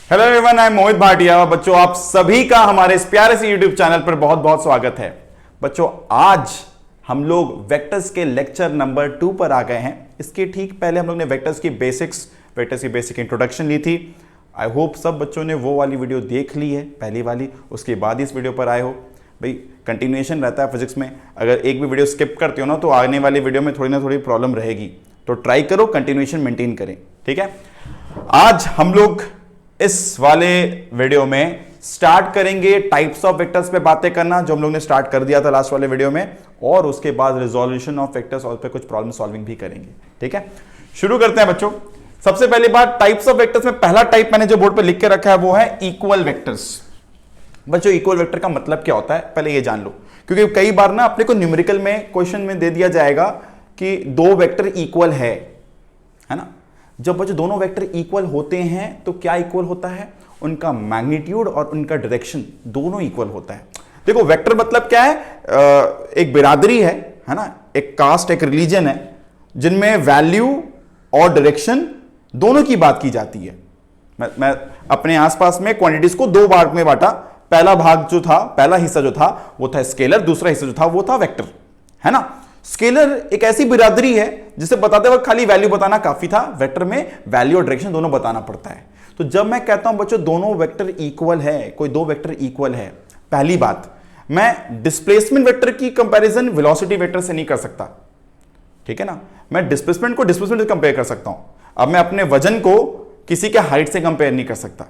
Hello everyone, I am मोहित भाटिया। बच्चों, आप सभी का हमारे इस प्यारे से यूट्यूब चैनल पर बहुत बहुत स्वागत है। बच्चों, आज हम लोग वेक्टर्स के लेक्चर नंबर 2 पर आ गए हैं। इसके ठीक पहले हम लोग ने वेक्टर्स की बेसिक इंट्रोडक्शन ली थी। आई होप सब बच्चों ने वो वाली वीडियो देख ली है, पहली वाली, उसके बाद इस वीडियो पर आए हो। भाई कंटिन्यूएशन रहता है फिजिक्स में, अगर एक भी वीडियो स्किप करते हो ना तो आने वाली वीडियो में थोड़ी ना थोड़ी प्रॉब्लम रहेगी, तो ट्राई करो कंटिन्यूएशन मेंटेन करें, ठीक है। आज हम लोग इस वाले वीडियो में स्टार्ट करेंगे टाइप्स ऑफ वेक्टर्स पे बातें करना, जो हम लोग ने स्टार्ट कर दिया था लास्ट वाले वीडियो में, और उसके बाद रिजोल्यूशन ऑफ वेक्टर्स और पे कुछ प्रॉब्लम सॉल्विंग भी करेंगे, ठीक है। शुरू करते हैं बच्चों। सबसे पहली बात, टाइप्स ऑफ वेक्टर्स में पहला टाइप मैंने जो बोर्ड पे लिख के रखा है वो है इक्वल वेक्टर्स। बच्चों, इक्वल वेक्टर का मतलब क्या होता है पहले ये जान लो, क्योंकि कई बार ना अपने को न्यूमेरिकल में क्वेश्चन में दे दिया जाएगा कि दो वेक्टर इक्वल है ना। जब बच्चों दोनों वेक्टर इक्वल होते हैं तो क्या इक्वल होता है? उनका मैग्नीट्यूड और उनका डायरेक्शन दोनों इक्वल होता है। देखो, वेक्टर मतलब क्या है? एक बिरादरी है ना, एक कास्ट, एक रिलीजन है, जिनमें वैल्यू और डायरेक्शन दोनों की बात की जाती है। मैं अपने आसपास में क्वांटिटीज को दो भाग में बांटा। पहला भाग जो था, पहला हिस्सा जो था वो था स्केलर, दूसरा हिस्सा जो था वो था वेक्टर, है ना। स्केलर एक ऐसी बिरादरी है जिसे बताते वक्त खाली वैल्यू बताना काफी था, वेक्टर में वैल्यू और डायरेक्शन दोनों बताना पड़ता है। तो जब मैं कहता हूं बच्चों दोनों वेक्टर इक्वल है, कोई दो वेक्टर इक्वल है, पहली बात, मैं डिस्प्लेसमेंट वेक्टर की कंपैरिजन वेलोसिटी वेक्टर से नहीं कर सकता, ठीक है ना। मैं डिस्प्लेसमेंट को डिस्प्लेसमेंट से कंपेयर कर सकता हूं, अब मैं अपने वजन को किसी के हाइट से कंपेयर नहीं कर सकता।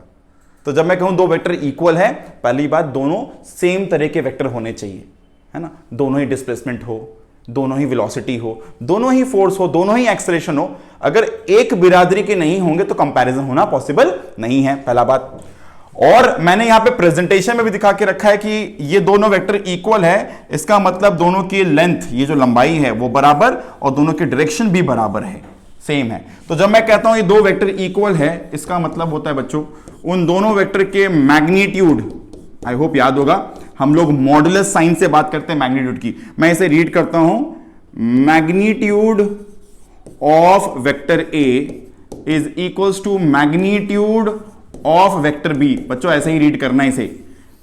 तो जब मैं कहूं दो वेक्टर इक्वल है, पहली बात दोनों सेम तरह के वेक्टर होने चाहिए, है ना। दोनों ही डिस्प्लेसमेंट हो, दोनों ही वेलोसिटी हो, दोनों ही फोर्स हो, दोनों ही एक्सेलरेशन हो। अगर एक बिरादरी के नहीं होंगे तो कंपैरिजन होना पॉसिबल नहीं है, पहला बात। और मैंने यहां पे प्रेजेंटेशन में भी दिखा के रखा है कि ये दोनों वेक्टर इक्वल है, इसका मतलब दोनों की लेंथ, ये जो लंबाई है वो बराबर, और दोनों की डायरेक्शन भी बराबर है, सेम है। तो जब मैं कहता हूं ये दो वेक्टर इक्वल है, इसका मतलब होता है बच्चों उन दोनों वेक्टर के मैग्नीट्यूड, आई होप याद होगा, हम लोग मॉडुलस साइन से बात करते हैं मैग्नीट्यूड की। मैं इसे रीड करता हूं, magnitude of vector A is equals to magnitude of vector B. बच्चों ऐसे ही रीड करना है इसे,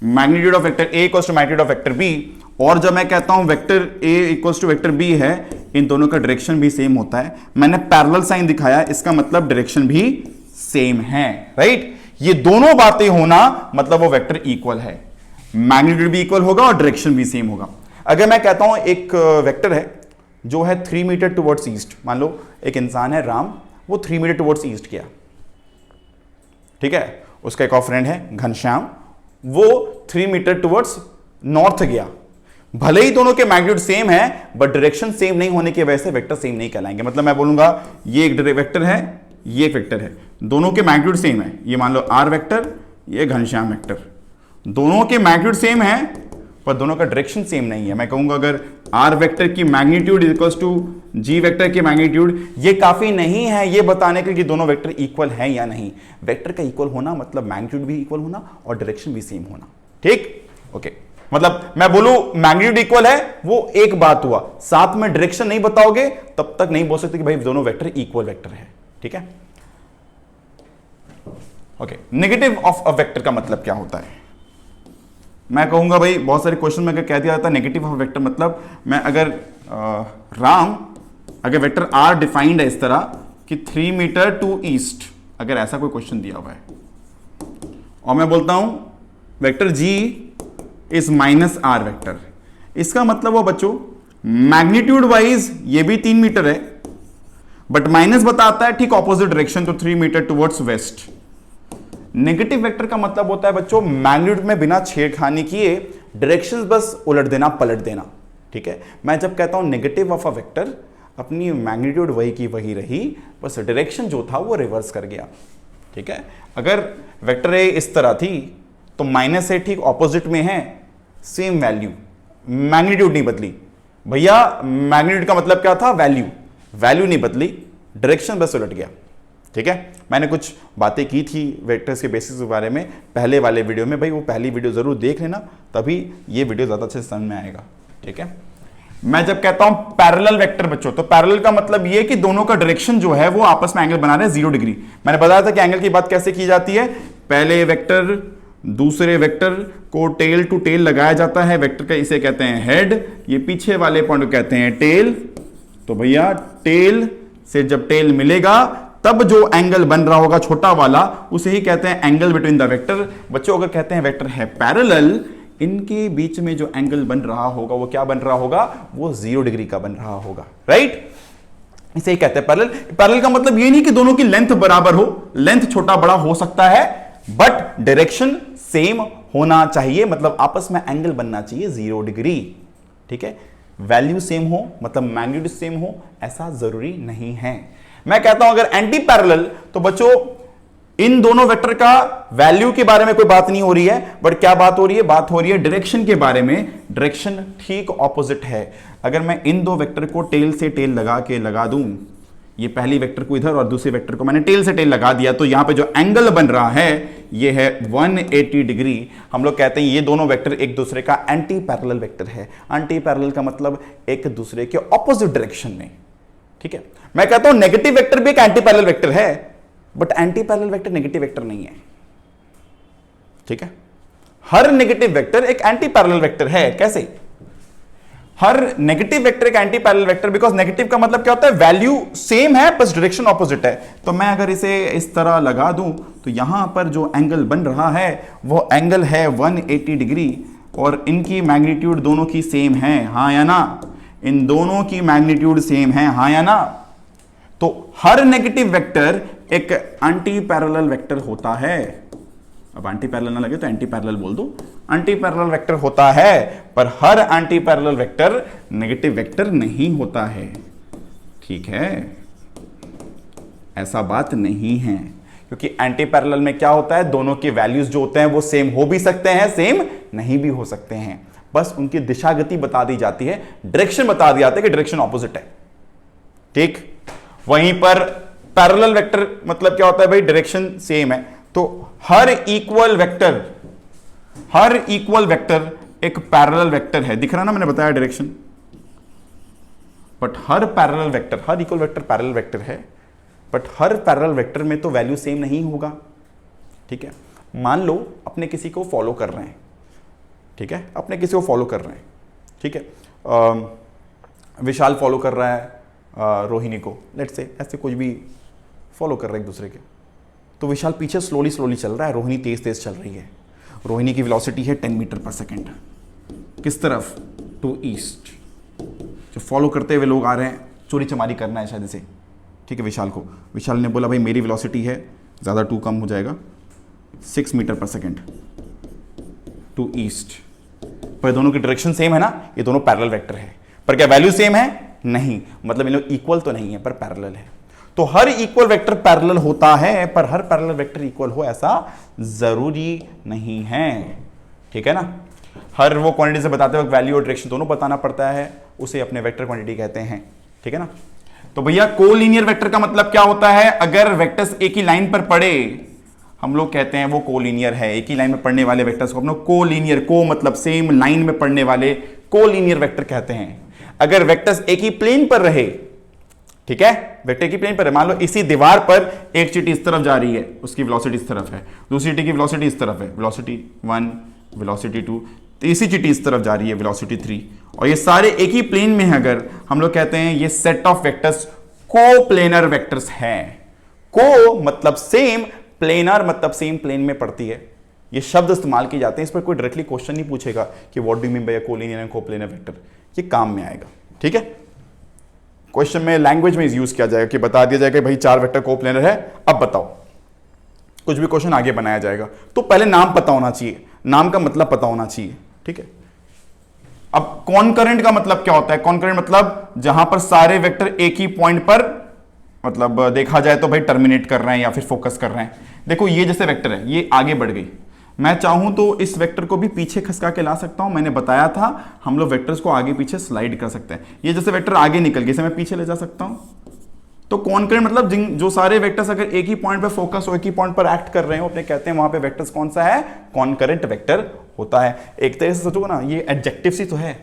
magnitude of vector A equals to magnitude of vector B. और जब मैं कहता हूं vector A equals to vector B है, इन दोनों का डायरेक्शन भी सेम होता है। मैंने पैरेलल साइन दिखाया, इसका मतलब डायरेक्शन भी सेम है, राइट। ये दोनों बातें होना मतलब वो वेक्टर इक्वल है, मैग्नीट्यूड भी इक्वल होगा और डायरेक्शन भी सेम होगा। अगर मैं कहता हूं एक वेक्टर है जो है 3 मीटर टुवर्ड्स ईस्ट, मान लो एक इंसान है राम, वो 3 मीटर टुवर्ड्स ईस्ट गया, ठीक है। उसका एक और फ्रेंड है घनश्याम, वो 3 मीटर टुवर्ड्स नॉर्थ गया। भले ही दोनों के मैग्नीट्यूड सेम है, बट डायरेक्शन सेम नहीं होने की वजह से वेक्टर सेम नहीं कहलाएंगे। मतलब मैं बोलूंगा ये एक वेक्टर है, ये एक वेक्टर है, दोनों के मैग्नीट्यूड सेम है, ये मान लो आर वेक्टर, ये घनश्याम वेक्टर, दोनों के मैग्नीट्यूड सेम है पर दोनों का डायरेक्शन सेम नहीं है। मैं कहूंगा अगर आर वेक्टर की magnitude equals to G vector की मैग्नीट्यूड, ये काफी नहीं है ये बताने के लिए कि दोनों वेक्टर इक्वल हैं या नहीं। वेक्टर का इक्वल होना मतलब मैग्नीट्यूड भी इक्वल होना और डायरेक्शन भी सेम होना, ठीक, ओके। मतलब मैं बोलूं मैग्नीट्यूड इक्वल है, वो एक बात हुआ, साथ में डायरेक्शन नहीं बताओगे तब तक नहीं बोल सकते कि भाई दोनों वेक्टर इक्वल वेक्टर है, ठीक है, okay. Negative of a vector का मतलब क्या होता है? मैं कहूंगा भाई बहुत सारे क्वेश्चन में अगर कह दिया जाता है नेगेटिव ऑफ वेक्टर मतलब, मैं अगर राम, अगर वेक्टर आर डिफाइंड है इस तरह कि 3 मीटर टू ईस्ट, अगर ऐसा कोई क्वेश्चन दिया हुआ है, और मैं बोलता हूं vector G is minus R vector, इसका मतलब वो बच्चों मैग्नीट्यूड वाइज ये भी 3 मीटर है, बट माइनस बताता है ठीक ऑपोजिट डायरेक्शन, तो 3 metre towards west. Negative vector का मतलब होता है बच्चों मैग्नीट्यूड में बिना छेड़खानी किए डायरेक्शंस बस उलट देना, पलट देना, ठीक है। मैं जब कहता हूं नेगेटिव ऑफ अ वेक्टर, अपनी मैग्नीट्यूड वही की वही रही, बस डायरेक्शन जो था वो रिवर्स कर गया, ठीक है। अगर वेक्टर ए इस तरह थी तो माइनस ए ठीक ऑपोजिट में है, सेम वैल्यू, मैग्नीट्यूड नहीं बदली भैया। मैग्नीट्यूड का मतलब क्या था? वैल्यू, वैल्यू नहीं बदली, डायरेक्शन बस उलट गया, ठीक है। मैंने कुछ बातें की थी वेक्टर्स के बेसिस के बारे में पहले वाले वीडियो में, भाई वो पहली वीडियो जरूर देख लेना, तभी ये वीडियो ज़्यादा अच्छे से समझ में आएगा, ठीक है। मैं जब कहता हूं पैरेलल वेक्टर बच्चों, तो पैरेलल का मतलब ये कि दोनों का डायरेक्शन जो है वो आपस में एंगल बना रहे हैं 0 डिग्री। मैंने बताया था कि एंगल की बात कैसे की जाती है, पहले वेक्टर दूसरे वेक्टर को टेल टू टेल लगाया जाता है, वेक्टर का इसे कहते हैं हेड, ये पीछे वाले पॉइंट को कहते हैं टेल। तो भैया टेल से जब टेल मिलेगा तब जो एंगल बन रहा होगा छोटा वाला, उसे ही कहते हैं एंगल बिटवीन द वेक्टर। बच्चों अगर कहते हैं वेक्टर है पैरेलल, इनके बीच में जो एंगल बन रहा होगा वो क्या बन रहा होगा, वो 0 डिग्री का बन रहा होगा, राइट। इसे ही कहते हैं पैरेलल। पैरेलल का मतलब ये नहीं कि दोनों की लेंथ बराबर हो, लेंथ छोटा बड़ा हो सकता है, बट डायरेक्शन सेम होना चाहिए, मतलब आपस में एंगल बनना चाहिए 0 डिग्री, ठीक है। वैल्यू सेम हो मतलब मैग्नीट्यूड सेम हो ऐसा जरूरी नहीं है। मैं कहता हूं अगर एंटी पैरेलल, तो बच्चों इन दोनों वेक्टर का वैल्यू के बारे में कोई बात नहीं हो रही है, बट क्या बात हो रही है, बात हो रही है डायरेक्शन के बारे में। डायरेक्शन ठीक ऑपोजिट है। अगर मैं इन दो वेक्टर को टेल से टेल लगा दूं, ये पहली वेक्टर को इधर और दूसरे वेक्टर को मैंने टेल से टेल लगा दिया, तो यहां पे जो एंगल बन रहा है ये है 180 डिग्री। हम लोग कहते हैं ये दोनों वेक्टर एक दूसरे का एंटी पैरेलल वेक्टर है। एंटी पैरेलल का मतलब एक दूसरे के ऑपोजिट डायरेक्शन में, ठीक है। मैं कहता हूं नेगेटिव वेक्टर भी एक एंटी पैरेलल वेक्टर है, but anti parallel vector negative vector नहीं है, ठीक है। हर नेगेटिव वेक्टर एक एंटी पैरेलल वेक्टर है। कैसे? हर नेगेटिव वेक्टर एक anti parallel vector, because negative का मतलब क्या होता है, वैल्यू सेम है बस डायरेक्शन ऑपोजिट है। तो मैं अगर इसे इस तरह लगा दूं तो यहां पर जो एंगल बन रहा है वो एंगल है 180 डिग्री, और इनकी मैग्नीट्यूड दोनों की सेम है, हाँ या ना। इन दोनों की मैग्नीट्यूड सेम है, हाँ या ना। तो हर नेगेटिव वेक्टर एक एंटी पैरेलल वेक्टर होता है। अब एंटी पैरेलल ना लगे तो एंटी पैरेलल बोल दो, एंटी पैरेलल वेक्टर होता है, पर हर anti parallel vector negative vector नहीं होता है, ठीक है। ऐसा बात नहीं है, क्योंकि एंटी पैरेलल में क्या होता है, दोनों के वैल्यूज जो होते हैं वो सेम हो भी सकते हैं, सेम नहीं भी हो सकते हैं, बस उनकी दिशा गति बता दी जाती है, डायरेक्शन बता दिया जाता है कि डायरेक्शन ऑपोजिट है, ठीक। वहीं पर पैरेलल वेक्टर मतलब क्या होता है भाई, डायरेक्शन सेम है। तो हर इक्वल वेक्टर एक पैरेलल वेक्टर है, दिख रहा ना, मैंने बताया direction. But her parallel vector, her equal vector parallel vector है, बट हर पैरेलल वेक्टर में तो वैल्यू सेम नहीं होगा, ठीक है। मान लो अपने किसी को फॉलो कर रहे हैं, ठीक है, अपने किसी को फॉलो कर रहे हैं, ठीक है। विशाल फॉलो कर रहा है रोहिणी को, लेट्स से, ऐसे कुछ भी फॉलो कर रहे हैं एक दूसरे के। तो विशाल पीछे स्लोली चल रहा है, रोहिणी तेज चल रही है। रोहिणी की वेलोसिटी है 10 मीटर पर सेकेंड, किस तरफ, टू ईस्ट। जो फॉलो करते हुए लोग आ रहे हैं, चोरी चमारी करना है शायद इसे, ठीक है, विशाल को। विशाल ने बोला भाई मेरी वेलोसिटी है ज़्यादा, 2 कम हो जाएगा, 6 मीटर पर सेकेंड टू ईस्ट। पर दोनों की डायरेक्शन सेम है ना, ये दोनों पैरेलल वेक्टर है, पर क्या वैल्यू सेम है, नहीं। मतलब इन लोग इक्वल तो नहीं है पर पैरेलल है। तो हर इक्वल वेक्टर पैरेलल होता है, पर हर पैरेलल वेक्टर इक्वल हो ऐसा जरूरी नहीं है, ठीक है ना। हर वो क्वांटिटी से बताते वक्त वैल्यू और डायरेक्शन दोनों बताना पड़ता है, उसे अपने वेक्टर क्वांटिटी कहते हैं, ठीक है ना। तो भैया कोलिनियर वेक्टर का मतलब क्या होता है, अगर वेक्टर्स एक ही लाइन पर पड़े, हम लोग कहते हैं वो कोलिनियर है। एक ही लाइन में पढ़ने वाले वेक्टर्स को हम लोग कोलिनियर, को मतलब सेम लाइन में पढ़ने वाले, कोलिनियर वेक्टर कहते हैं। अगर वेक्टर्स एक ही प्लेन पर रहे, ठीक है, वेक्टर की प्लेन पर है, मान लो इसी दीवार पर एक चीटी इस तरफ जा रही है, उसकी वेलोसिटी इस तरफ है, दूसरी चीटी की वेलोसिटी इस तरफ है, वेलोसिटी 1, वेलोसिटी 2, तीसरी चीटी इस तरफ जा रही है, वेलोसिटी 3, और ये सारे एक ही प्लेन में है, अगर हम लोग कहते हैं ये set of vectors coplanar vectors हैं। को मतलब सेम, प्लेनर मतलब सेम प्लेन में पड़ती है। ये शब्द इस्तेमाल किए जाते हैं, इस पर कोई डायरेक्टली क्वेश्चन नहीं पूछेगा कि what do you mean by collinear and coplanar vector, ये काम में आएगा, ठीक है। क्वेश्चन में लैंग्वेज में यूज किया जाएगा कि बता दिया जाएगा भाई 4 वेक्टर कोप्लेनर है, अब बताओ। कुछ भी क्वेश्चन आगे बनाया जाएगा तो पहले नाम पता होना चाहिए, नाम का मतलब पता होना चाहिए, ठीक है। अब कॉनकरेंट का मतलब क्या होता है, कॉनकरेंट मतलब जहां पर सारे वेक्टर एक ही पॉइंट पर, मतलब देखा जाए तो भाई टर्मिनेट कर रहे हैं या फिर फोकस कर रहे हैं। देखो ये जैसे वेक्टर है, ये आगे बढ़ गई, मैं चाहूं तो इस वेक्टर को भी पीछे खसका के ला सकता हूं। मैंने बताया था हम लोग वेक्टर्स को आगे पीछे स्लाइड कर सकते हैं। ये जैसे वेक्टर आगे निकल गए, इसे मैं पीछे ले जा सकता हूं। तो कॉनकरेंट मतलब जो सारे वेक्टर्स अगर एक ही पॉइंट पे फोकस हो, एक ही पॉइंट पर एक्ट कर रहे हो, अपने कहते हैं वहां पे वेक्टर्स कौन सा है, कॉनकरेंट वेक्टर होता है। एक तरह से सोचो ना, ये एडजेक्टिव सी तो है,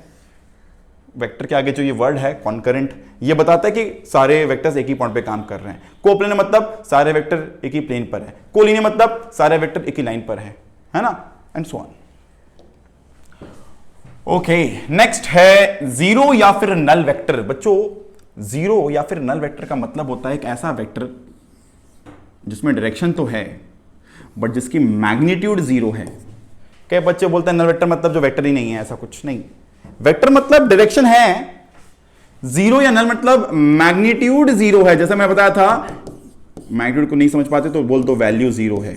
वेक्टर के आगे जो ये वर्ड है कॉन्करेंट, ये बताता है कि सारे वेक्टर्स एक ही पॉइंट पे काम कर रहे हैं। कोप्लेनर मतलब सारे वेक्टर एक ही प्लेन पर है। कोलिनियर मतलब सारे वेक्टर एक ही लाइन पर है ना, and so on. Okay, next है जीरो या फिर नल वेक्टर। बच्चों, जीरो या फिर नल वेक्टर का मतलब होता है एक ऐसा वेक्टर जिसमें डायरेक्शन तो है बट जिसकी मैग्नीट्यूड जीरो है। कई बच्चे बोलते हैं नल वेक्टर मतलब जो वेक्टर ही नहीं है, ऐसा कुछ नहीं। वेक्टर मतलब डायरेक्शन है, जीरो या नल मतलब मैग्नीट्यूड जीरो है। जैसे मैं बताया था, मैग्नीट्यूड को नहीं समझ पाते तो बोल दो वैल्यू जीरो है।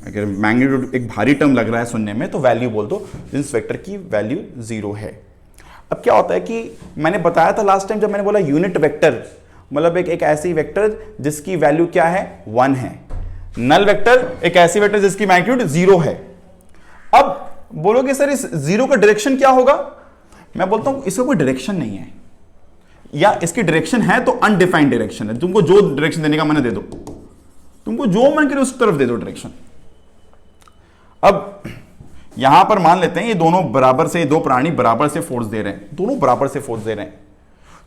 अगर मैग्नीट्यूड एक भारी टर्म लग रहा है सुनने में तो वैल्यू बोल दो, इस वेक्टर की वैल्यू जीरो है। अब क्या होता है कि मैंने बताया था लास्ट टाइम जब मैंने बोला यूनिट वेक्टर मतलब एक ऐसी वेक्टर जिसकी वैल्यू क्या है, 1 है। नल वेक्टर एक ऐसी वेक्टर जिसकी मैग्नीट्यूड जीरो है। अब बोलोगे सर इस जीरो का डायरेक्शन क्या होगा? मैं बोलता हूं इसका कोई डायरेक्शन नहीं है, या इसकी डायरेक्शन है तो अनडिफाइंड डायरेक्शन है। तुमको जो डायरेक्शन देने का मन दे दो, तुमको जो मन करे उस तरफ दे दो डायरेक्शन। अब यहां पर मान लेते हैं ये दोनों बराबर से, दो प्राणी बराबर से फोर्स दे रहे हैं, दोनों बराबर से फोर्स दे रहे हैं,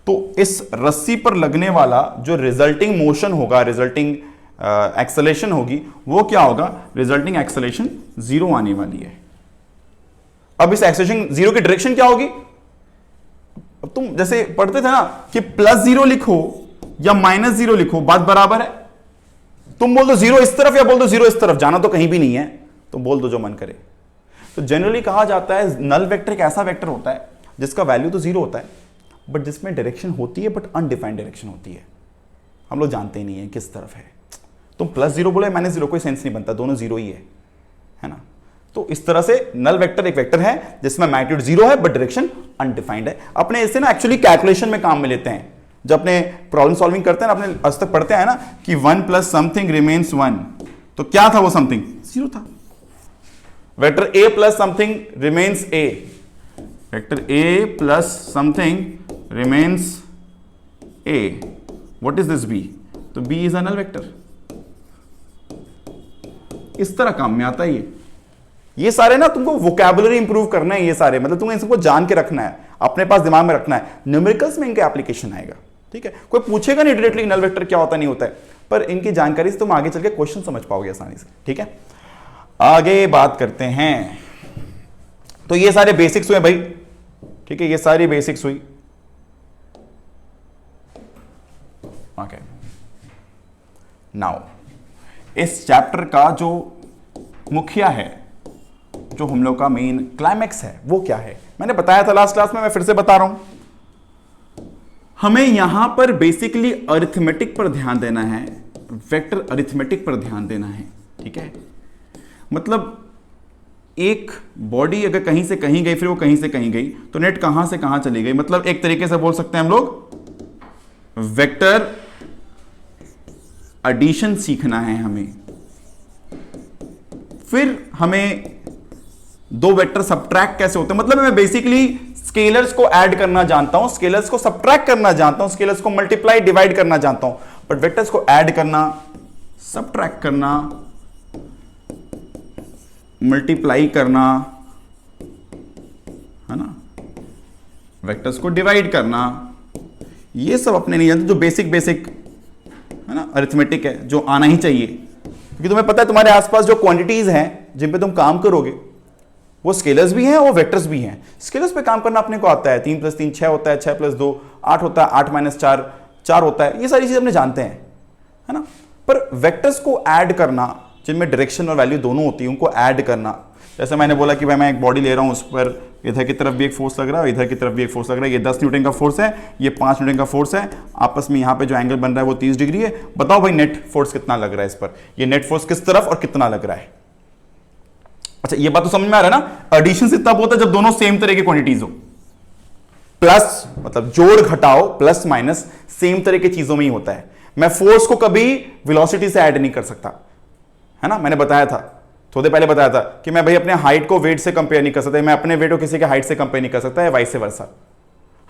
तो इस रस्सी पर लगने वाला जो रिजल्टिंग मोशन होगा, रिजल्टिंग एक्सेलेरेशन होगी, वो क्या होगा? रिजल्टिंग एक्सेलेरेशन जीरो आने वाली है। अब इस एक्सेलेरेशन जीरो की डायरेक्शन क्या होगी? अब तुम जैसे पढ़ते थे ना कि +0 लिखो या -0 लिखो, बात बराबर है। तुम बोल दो जीरो इस तरफ या बोल दो जीरो इस तरफ, जाना तो कहीं भी नहीं है, तो बोल दो जो मन करे। तो जनरली कहा जाता है नल वेक्टर एक ऐसा वेक्टर होता है जिसका वैल्यू तो जीरो होता है बट जिसमें डायरेक्शन होती है बट अनडिफाइंड डायरेक्शन होती है। हम लोग जानते ही नहीं है किस तरफ है। तुम +0 बोले -0, कोई सेंस नहीं बनता, दोनों जीरो ही है ना। तो इस तरह से नल वेक्टर एक वेक्टर है जिसमें मैग्नीट्यूड जीरो है बट डायरेक्शन अनडिफाइंड है। अपने इसे ना एक्चुअली कैलकुलेशन में काम में लेते हैं। जब अपने प्रॉब्लम सॉल्विंग करते हैं ना, अपने आज तक पढ़ते हैं ना कि 1 + समथिंग रिमेन्स 1, तो क्या था वो समथिंग? जीरो था। Vector a + something remains a, vector a + something remains a, what is this b? तो b is a null vector. इस तरह काम में आता है ये सारे ना तुमको वोकैबुलरी इंप्रूव करना है। ये सारे मतलब तुमको इनको जान के रखना है, अपने पास दिमाग में रखना है। न्यूमेरिकल्स में इनका एप्लीकेशन आएगा, ठीक है। कोई पूछेगा नहीं डायरेक्टली नल वेक्टर क्या होता नहीं होता है, पर इनकी जानकारी से तुम आगे चल के क्वेश्चन समझ पाओगे आसानी से, ठीक है। आगे बात करते हैं। तो ये सारे बेसिक्स हुए भाई, ठीक है, ये सारी बेसिक्स हुई। ओके, नाउ इस चैप्टर का जो मुखिया है, जो हम लोग का मेन क्लाइमैक्स है, वो क्या है? मैंने बताया था लास्ट क्लास में, मैं फिर से बता रहा हूं। हमें यहां पर बेसिकली अरिथमेटिक पर ध्यान देना है, वेक्टर अरिथमेटिक पर ध्यान देना है, ठीक है। मतलब एक बॉडी अगर कहीं से कहीं गई फिर वो कहीं से कहीं गई तो नेट कहां से कहां चली गई। मतलब एक तरीके से बोल सकते हैं हम लोग वेक्टर एडिशन सीखना है हमें। फिर हमें दो वेक्टर सब्ट्रैक्ट कैसे होते हैं, मतलब मैं बेसिकली स्केलर्स को ऐड करना जानता हूं, स्केलर्स को सब्ट्रैक्ट करना जानता हूं, स्केलर्स को मल्टीप्लाई डिवाइड करना जानता हूं, बट वेक्टर्स को ऐड करना, सब्ट्रैक्ट करना, मल्टीप्लाई करना, है ना, वेक्टर्स को डिवाइड करना, ये सब अपने नहीं जानते। जो बेसिक है ना अरिथमेटिक है, जो आना ही चाहिए, क्योंकि तुम्हें पता है तुम्हारे आसपास जो क्वांटिटीज हैं जिन पे तुम काम करोगे वो स्केलर्स भी हैं और वेक्टर्स भी हैं। स्केलर्स पे काम करना अपने को आता है, 3 + 3 6 होता है, 6 + 2 8 होता है, 8 - 4 4 होता है, ये सारी चीजें अपने जानते हैं, है ना। पर वेक्टर्स को ऐड करना, जिनमें डायरेक्शन और वैल्यू दोनों होती है, उनको ऐड करना। जैसे मैंने बोला कि भाई मैं एक बॉडी ले रहा हूं, उस पर इधर की तरफ भी एक फोर्स लग रहा है, इधर की तरफ भी एक फोर्स लग रहा है। ये 10 न्यूटन का फोर्स है, ये 5 न्यूटन का फोर्स है, आपस में यहाँ पे जो एंगल बन रहा है वो 30 डिग्री है। बताओ भाई नेट फोर्स कितना लग रहा है इस पर, ये नेट फोर्स किस तरफ और कितना लग रहा है। अच्छा, ये बात तो समझ में आ रहा है ना। एडिशन से तब होता है जब दोनों सेम तरह की क्वांटिटीज हो। प्लस मतलब जोड़ घटाओ, प्लस माइनस सेम तरह की चीजों में ही होता है। मैं फोर्स को कभी वेलोसिटी से ऐड नहीं कर सकता, है ना। मैंने बताया था, थोड़े पहले बताया था कि मैं भाई अपने हाइट को वेट से कंपेयर नहीं कर सकता, मैं अपने वेट को किसी के हाइट से कंपेयर नहीं कर सकता है, वाइस वर्सा।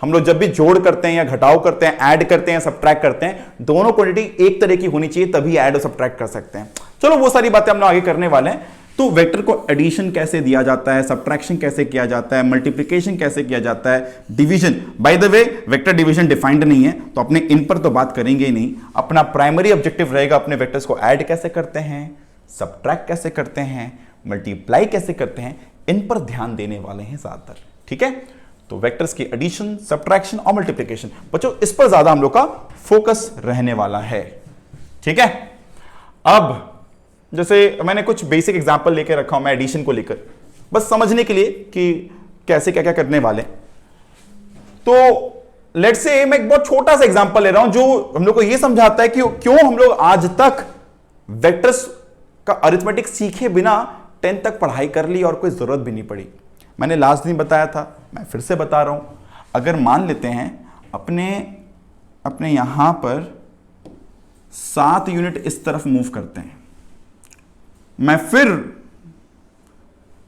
हम लोग जब भी जोड़ करते हैं या घटाव करते हैं, ऐड करते हैं, सब्ट्रैक्ट करते हैं, दोनों क्वांटिटी एक तरह की होनी चाहिए, तभी ऐड और सब्ट्रैक्ट कर सकते हैं। चलो वो सारी बातें हम लोग आगे करने वाले हैं। तो वेक्टर को एडिशन कैसे दिया जाता है, सब्ट्रैक्शन कैसे किया जाता है, मल्टीप्लिकेशन कैसे किया जाता है, division. By the way vector division defined नहीं है तो अपने इन पर तो बात करेंगे ही नहीं। अपना प्राइमरी ऑब्जेक्टिव रहेगा अपने वेक्टर्स को ऐड कैसे करते हैं, सब्ट्रैक्ट कैसे करते हैं, मल्टीप्लाई कैसे करते हैं, इन पर ध्यान देने वाले हैं ज्यादातर। ठीक है, तो वेक्टर्स की एडिशन, सब्ट्रैक्शन और मल्टीप्लिकेशन बच्चों इस पर ज्यादा हम लोग का फोकस रहने वाला है। ठीक है, अब जैसे मैंने कुछ बेसिक एग्जांपल लेकर रखा हूं मैं एडिशन को लेकर, बस समझने के लिए कि कैसे क्या क्या करने वाले। तो लेट्स से मैं एक बहुत छोटा सा एग्जांपल ले रहा हूं जो हम लोग को यह समझाता है कि क्यों हम लोग आज तक वेक्टर्स का अरिथमेटिक सीखे बिना 10th तक पढ़ाई कर ली और कोई जरूरत भी नहीं पड़ी। मैंने लास्ट दिन बताया था, मैं फिर से बता रहा हूं। अगर मान लेते हैं अपने यहां पर 7 यूनिट इस तरफ मूव करते हैं, मैं फिर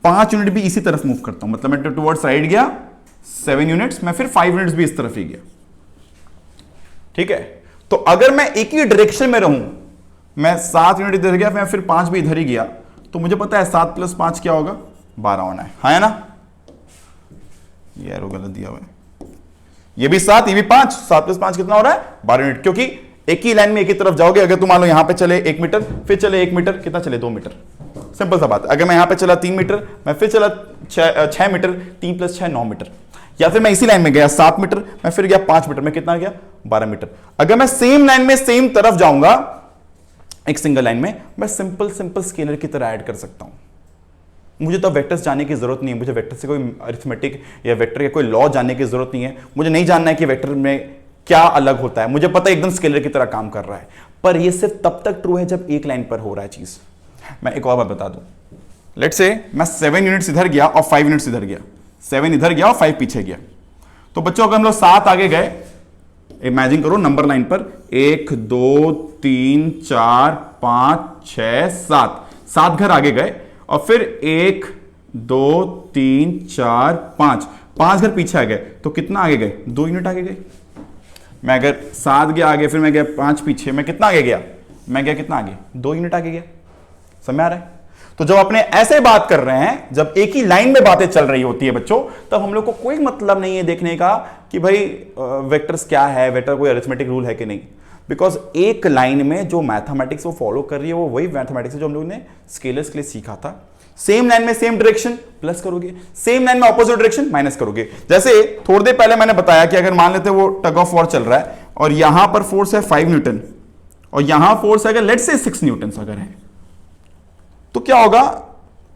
5 यूनिट भी इसी तरफ मूव करता हूं, मतलब मैं टुवर्ड्स राइट गया 7 यूनिट्स, मैं फिर 5 यूनिट्स भी इस तरफ ही गया। ठीक है, तो अगर मैं एक ही डायरेक्शन में रहूं, मैं 7 यूनिट इधर गया, मैं फिर 5 भी इधर ही गया, तो मुझे पता है 7 + 5 क्या होगा, 12 होना है ना। ये एरो गलत दिया हुआ है, ये भी 7 ये भी 5, 7 + 5 कितना हो रहा है, 12 यूनिट। क्योंकि एक ही लाइन में एक ही तरफ जाओगे। अगर तुम मान लो यहां पे चले 1 मीटर, फिर चले 1 मीटर, कितना चले 2 मीटर, सिंपल सा बात है। अगर मैं यहां पे चला 3 मीटर, मैं फिर चला 6 मीटर, 3 + 6 9 मीटर। या फिर मैं इसी लाइन में गया 7 मीटर, मैं फिर गया 5 मीटर, मैं कितना गया 12 मीटर। अगर मैं सेम लाइन में सेम तरफ जाऊंगा एक सिंगल लाइन में, मैं सिंपल स्केलर की तरह ऐड कर सकता हूं। मुझे तो वेक्टर्स जानने की जरूरत नहीं है, मुझे वेक्टर से कोई अरिथमेटिक या वेक्टर के कोई लॉ जानने की जरूरत नहीं है। मुझे नहीं जानना है कि वेक्टर में क्या अलग होता है, मुझे पता है एकदम स्केलर की तरह काम कर रहा है। पर यह सिर्फ तब तक ट्रू है जब एक लाइन पर हो रहा है चीज। मैं एक और बात बता दूं, लेट्स से मैं 7 यूनिट्स इधर गया और 5 यूनिट्स इधर गया, 7 इधर गया और 5 पीछे गया। तो बच्चों अगर हम लोग 7 आगे गए, इमेजिन करो नंबर लाइन पर 1 2 3 4 5 6 7 घर आगे गए और फिर 1 2 3 4 5 घर पीछे आ गए, तो कितना आगे गए, 2 यूनिट आगे गए। मैं अगर 7 गया आगे, फिर मैं गया 5 पीछे, मैं कितना आगे गया, मैं गया कितना आगे, 2 यूनिट आगे गया। समझ आ रहा है। तो जब अपने ऐसे बात कर रहे हैं, जब एक ही लाइन में बातें चल रही होती है बच्चों, तब हम लोग को कोई मतलब नहीं है देखने का कि भाई वेक्टर्स क्या है, वेक्टर कोई अरिथमेटिक रूल है कि नहीं। बिकॉज एक लाइन में जो मैथमेटिक्स वो फॉलो कर रही है वो वही मैथमेटिक्स है जो हम लोगों ने स्केलर्स के लिए सीखा था। सेम लाइन में सेम डायरेक्शन प्लस करोगे, सेम लाइन में ऑपोजिट डायरेक्शन माइनस करोगे। जैसे थोड़ी देर पहले मैंने बताया कि अगर मान लेते वो टग ऑफ वॉर चल रहा है और यहां पर फोर्स है 5 न्यूटन और यहां फोर्स है अगर लेट्स से 6 न्यूटन अगर है, तो क्या होगा,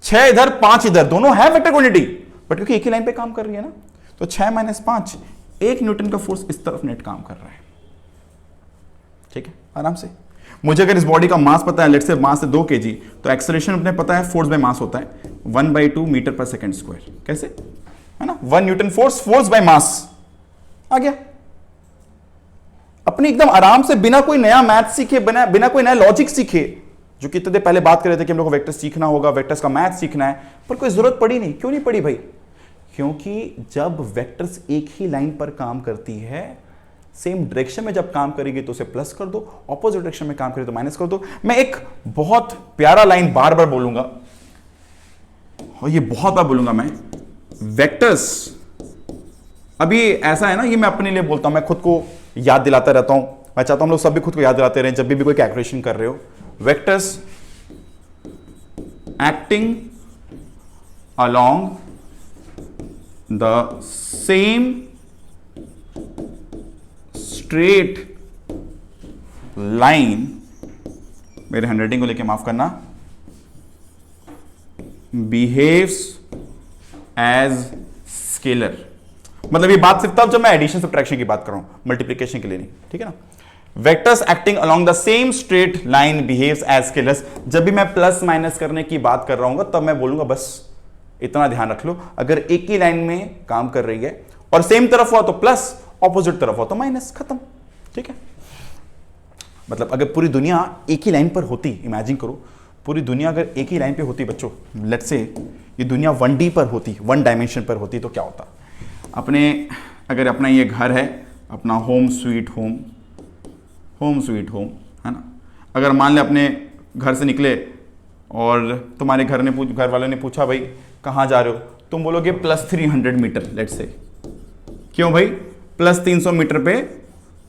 6 इधर 5 इधर, दोनों है वेक्टर क्वांटिटी, बट क्योंकि एक ही लाइन पे काम कर रही है ना, तो 6 - 5 1 न्यूटन का फोर्स इस तरफ नेट काम कर रहा है। ठीक है, आराम से। मुझे अगर इस बॉडी का मास पता है, लेट्स से मास है 2 kg, तो एक्सेलरेशन अपने पता है फोर्स बाय मास होता है 1/2 मीटर पर सेकंड स्क्वायर। कैसे है ना, 1 न्यूटन फोर्स बाय मास आ गया। अपने एकदम आराम से बिना कोई नया मैथ सीखे, बिना कोई नया लॉजिक सीखे, जो कि इतने पहले बात कर रहे थे कि हम लोग को वेक्टर सीखना होगा, वेक्टर्स का मैथ सीखना है, पर कोई जरूरत पड़ी नहीं। क्यों नहीं पड़ी भाई? क्योंकि जब वेक्टर्स एक ही लाइन पर काम करती है, सेम डायरेक्शन में जब काम करेगी तो उसे प्लस कर दो, ऑपोजिट डायरेक्शन में काम करेगी तो माइनस कर दो। मैं एक बहुत प्यारा लाइन बार बार बोलूंगा और ये बहुत बार बोलूंगा मैं, वेक्टर्स, अभी ऐसा है ना, ये मैं अपने लिए बोलता हूं, मैं खुद को याद दिलाता रहता हूं, मैं चाहता हूं हम लोग सब भी खुद को याद दिलाते रहें जब भी कोई कैलकुलेशन कर रहे हो। Vectors acting along the same straight line, मेरे हैंडराइटिंग को लेके माफ करना, behaves as scalar। मतलब ये बात सिर्फ तब जब मैं एडिशन सब्ट्रैक्शन की बात कर रहा हूं, मल्टीप्लिकेशन के लिए नहीं, ठीक है ना। Vectors acting along the same straight line behaves as scalars. जब भी मैं प्लस माइनस करने की बात कर रहा हूं तब मैं बोलूंगा बस इतना ध्यान रख लो, अगर एक ही लाइन में काम कर रही है और सेम तरफ हुआ तो प्लस, ऑपोजिट तरफ हुआ तो माइनस, खत्म। ठीक है, मतलब अगर पूरी दुनिया एक ही लाइन पर होती, इमेजिन करो पूरी दुनिया अगर एक ही लाइन पे होती बच्चों, लेट्स से ये दुनिया 1D पर होती, 1 डायमेंशन पर होती, तो क्या होता। अपने अगर अपना ये घर है, अपना होम स्वीट होम है ना, अगर मान ले अपने घर से निकले और तुम्हारे घर वालों ने पूछा भाई कहाँ जा रहे हो, तुम बोलोगे +300 मीटर लेट से। क्यों भाई? +300 मीटर पे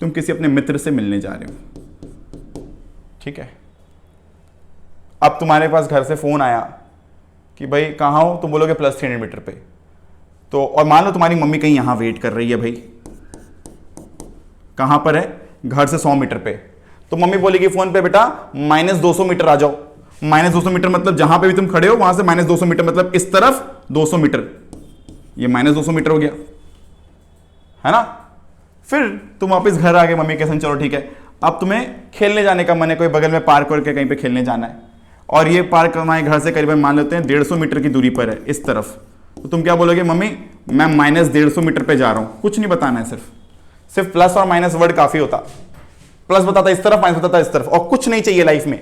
तुम किसी अपने मित्र से मिलने जा रहे हो, ठीक है। अब तुम्हारे पास घर से फोन आया कि भाई कहाँ हो, तुम बोलोगे +300 मीटर पे। तो और मान लो तुम्हारी मम्मी कहीं यहां वेट कर रही है, भाई कहां पर है? घर से 100 मीटर पे। तो मम्मी बोलेगी फोन पे बेटा -200 मीटर आ जाओ। -200 मीटर मतलब जहां पे भी तुम खड़े हो वहां से -200 मीटर, मतलब इस तरफ 200 मीटर, ये -200 मीटर हो गया, है ना। फिर तुम वापस घर आ गए, मम्मी के संग चलो ठीक है, अब तुम्हें खेलने जाने का मन है, कोई बगल में पार्क करके कहीं पे खेलने जाना है, और ये पार्क हमारे घर से करीबन मान लेते हैं 150 मीटर की दूरी पर है इस तरफ। तो तुम क्या बोलोगे? मम्मी मैं -150 मीटर पे जा रहा हूं। कुछ नहीं बताना है, सिर्फ प्लस और माइनस वर्ड काफी होता। प्लस बताता इस तरफ, माइनस बताता इस तरफ, और कुछ नहीं चाहिए लाइफ में।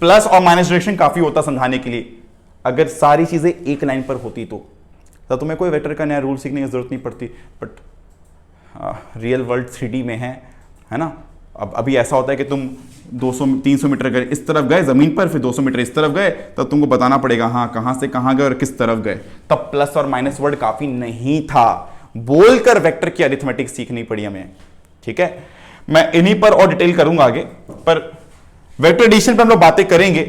प्लस और माइनस डायरेक्शन काफी होता समझाने के लिए। अगर सारी चीजें एक लाइन पर होती तो तुम्हें कोई वेक्टर का नया रूल सीखने की जरूरत नहीं पड़ती। बट रियल वर्ल्ड 3D में है ना। अब अभी ऐसा होता है कि तुम 200-300 मीटर गए, इस तरफ गए जमीन पर, फिर 200 मीटर इस तरफ गए, तब तुमको बताना पड़ेगा हाँ कहां से कहां गए और किस तरफ गए। तब प्लस और माइनस वर्ड काफी नहीं था, बोलकर वेक्टर की अरिथमेटिक सीखनी पड़ी हमें, ठीक है। मैं इन्हीं पर और डिटेल करूंगा आगे, पर वेक्टर एडिशन पर हम लोग बातें करेंगे,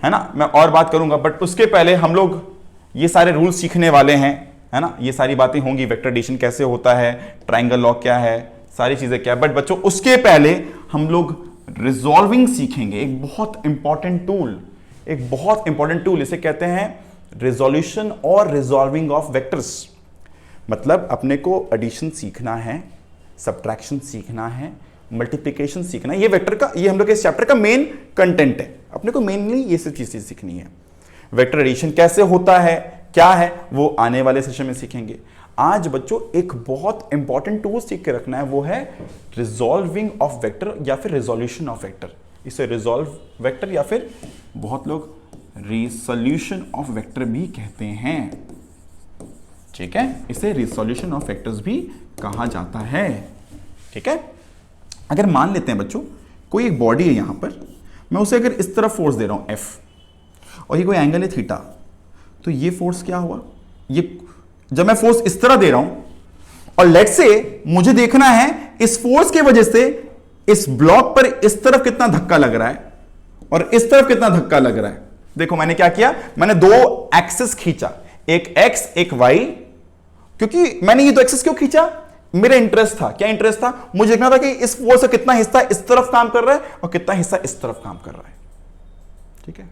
है ना, मैं और बात करूंगा। बट उसके पहले हम लोग ये सारे रूल सीखने वाले हैं, है ना। ये सारी बातें होंगी, वेक्टर एडिशन कैसे होता है, ट्राइंगल लॉ क्या है, सारी चीजें क्या है। बट बच्चों उसके पहले हम लोग रिजॉल्विंग सीखेंगे, एक बहुत इंपॉर्टेंट टूल, इसे कहते हैं रिजोल्यूशन और रिजॉल्विंग ऑफ वेक्टर्स। मतलब अपने को एडिशन सीखना है, सब्ट्रैक्शन सीखना है, मल्टीप्लिकेशन सीखना है। ये वेक्टर का, ये हम लोग इस चैप्टर का मेन कंटेंट है। अपने को मेनली ये सब चीजें सीखनी है। वेक्टर एडिशन कैसे होता है, क्या है, वो आने वाले सेशन में सीखेंगे। आज बच्चों एक बहुत इंपॉर्टेंट टूल सीख के रखना है, वो है रिजॉल्विंग ऑफ वेक्टर या फिर रिजोल्यूशन ऑफ वेक्टर। इसे रिजॉल्व वेक्टर या फिर बहुत लोग रिसोल्यूशन ऑफ वेक्टर भी कहते हैं, ठीक है। इसे रिसोल्यूशन ऑफ वेक्टर्स भी कहा जाता है, ठीक है। अगर मान लेते हैं बच्चों कोई एक बॉडी है यहां पर, मैं उसे अगर इस तरफ फोर्स दे रहा हूं F, और ये कोई एंगल है थीटा, तो ये फोर्स क्या हुआ? ये जब मैं फोर्स इस तरह दे रहा हूं, और लेट से मुझे देखना है इस फोर्स की वजह से इस ब्लॉक पर इस तरफ कितना धक्का लग रहा है और इस तरफ कितना धक्का लग रहा है। देखो मैंने क्या किया, मैंने दो एक्सिस खींचा, एक x एक y। क्योंकि मैंने ये दो एक्सिस क्यों खींचा? मेरा इंटरेस्ट था, क्या इंटरेस्ट था? मुझे देखना था कि इस फोर्स का कितना हिस्सा इस तरफ काम कर रहा है और कितना हिस्सा इस तरफ काम कर रहा है, ठीक है।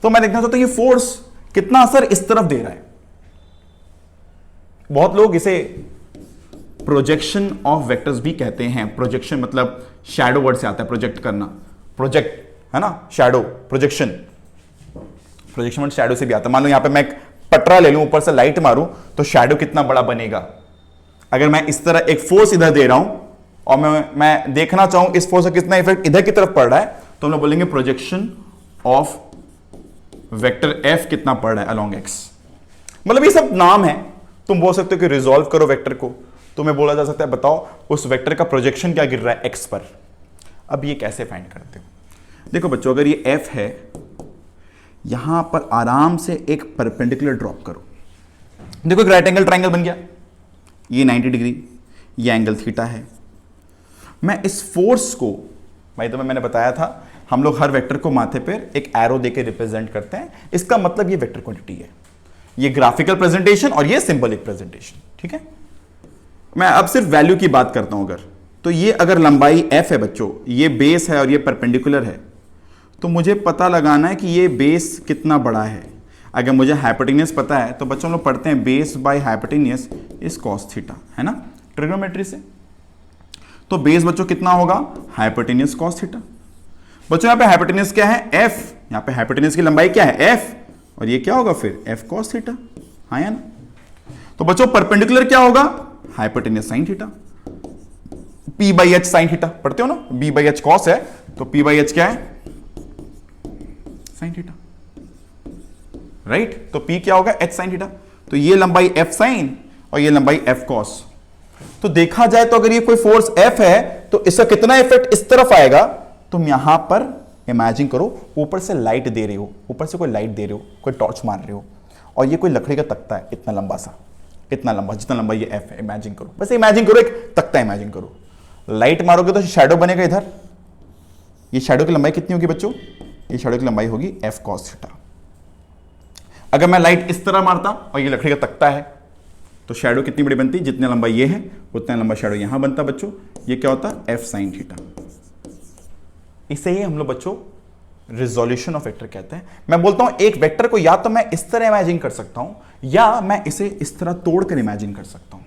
तो मैं देखना चाहता हूं ये फोर्स कितना असर इस तरफ दे रहा है। बहुत लोग इसे प्रोजेक्शन ऑफ वेक्टर्स भी कहते हैं। प्रोजेक्शन मतलब शैडो वर्ड से आता है, प्रोजेक्ट करना, प्रोजेक्ट है ना, शैडो, प्रोजेक्शन वर्ड शैडो से भी आता है। मान लो यहां पे मैं एक पटरा ले लूं, ऊपर से लाइट मारूं तो शैडो कितना बड़ा बनेगा। अगर मैं इस तरह एक फोर्स इधर दे रहा हूं और मैं देखना चाहूं इस फोर्स का कितना इफेक्ट इधर की तरफ पड़ रहा है, तो हम लोग बोलेंगे प्रोजेक्शन ऑफ वेक्टर F कितना पड़ रहा है अलोंग x। मतलब ये सब नाम है। तुम बोल सकते हो कि रिजॉल्व करो वेक्टर को, तुम्हें बोला जा सकता है बताओ उस वेक्टर का प्रोजेक्शन क्या गिर रहा है x पर। अब ये कैसे फाइंड करते हो? देखो बच्चों, अगर ये F है, यहां पर आराम से एक परपेंडिकुलर ड्रॉप करो। देखो एक राइट एंगल ट्राइंगल बन गया, ये 90 डिग्री, ये एंगल थीटा है। मैं इस फोर्स को, भाई तो मैंने बताया था हम लोग हर वेक्टर को माथे पर एक एरो देके रिप्रेजेंट करते हैं। इसका मतलब ये वेक्टर क्वांटिटी है, ये ग्राफिकल प्रेजेंटेशन और ये सिंबलिक प्रेजेंटेशन, ठीक है। मैं अब सिर्फ वैल्यू की बात करता हूं। अगर तो ये अगर लंबाई f है बच्चों, ये बेस है और ये परपेंडिकुलर है, तो मुझे पता लगाना है कि ये बेस कितना बड़ा है। अगर मुझे हाइपोटेन्यूज पता है तो बच्चों लोग पढ़ते हैं base by hypotenuse is cos theta, है ना, ट्रिग्नोमेट्री से। तो बेस बच्चों कितना होगा? Hypotenuse cos theta. बच्चों यहां पे हाइपोटेन्यूज क्या है? f। यहां पे हाइपोटेन्यूज की लंबाई क्या है? f। और ये क्या होगा फिर? f cos थीटा, हाँ या ना। तो बच्चों परपेंडिकुलर क्या होगा? Hypotenuse sine theta, p by h sine theta. पढ़ते हो ना, b बाई एच कॉस है तो p बाई एच क्या है? Sine theta, right. तो p क्या होगा? h sine theta. तो ये लंबाई f साइन और ये लंबाई f कॉस। तो देखा जाए तो अगर ये कोई फोर्स F है तो इसका कितना इफेक्ट इस तरफ आएगा? तुम यहां पर इमेजिन करो ऊपर से लाइट दे रहे हो, ऊपर से कोई लाइट दे रहे हो, कोई टॉर्च मार रहे हो, और ये कोई लकड़ी का तख्ता है इतना लंबा सा, इतना लंबा, जितना लंबा ये एफ है, इमेजिन करो, बस इमेजिन करो एक तख्ता इमेजिन करो, लाइट मारोगे तो शैडो बनेगा इधर, ये शैडो की लंबाई कितनी होगी बच्चों, ये शैडो की लंबाई होगी एफ कॉस थीटा। अगर मैं लाइट इस तरह मारता और ये लकड़ी का तख्ता है तो शैडो कितनी बड़ी बनती, जितनी लंबा ये है उतना लंबा शैडो यहां बनता बच्चों, ये क्या होता एफ साइन थीटा। इसे ही हम लोग बच्चों रिजोल्यूशन ऑफ वेक्टर कहते हैं। मैं बोलता हूं एक वेक्टर को या तो मैं इस तरह इमेजिन कर सकता हूं या मैं इसे इस तरह तोड़कर इमेजिन कर सकता हूं।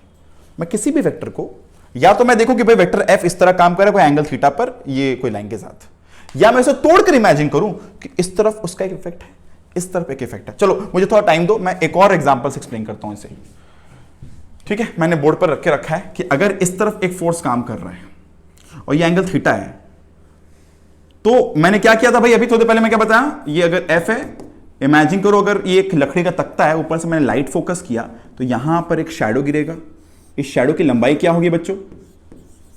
मैं किसी भी वेक्टर को या तो मैं देखूं कि भाई वेक्टर एफ इस तरह काम करे कोई एंगल थीटा पर, ये कोई लाइन के साथ, या मैं इसे तोड़कर इमेजिन करूं कि इस तरफ उसका एक इफेक्ट है, इस तरफ एक इफेक्ट है। चलो मुझे थोड़ा टाइम दो, मैं एक और एग्जांपल से एक्सप्लेन करता हूं इसे। ठीक है, मैंने बोर्ड पर रखा है कि अगर इस तरफ एक फोर्स काम कर रहा है और ये एंगल थीटा है, तो मैंने क्या किया था भाई, अभी थोड़ी पहले मैं क्या बताया, ये अगर एफ है, इमेजिन करो अगर ये एक लकड़ी का तख्ता है, ऊपर से मैंने लाइट फोकस किया तो यहां पर एक शैडो गिरेगा। इस शैडो की लंबाई क्या होगी बच्चों,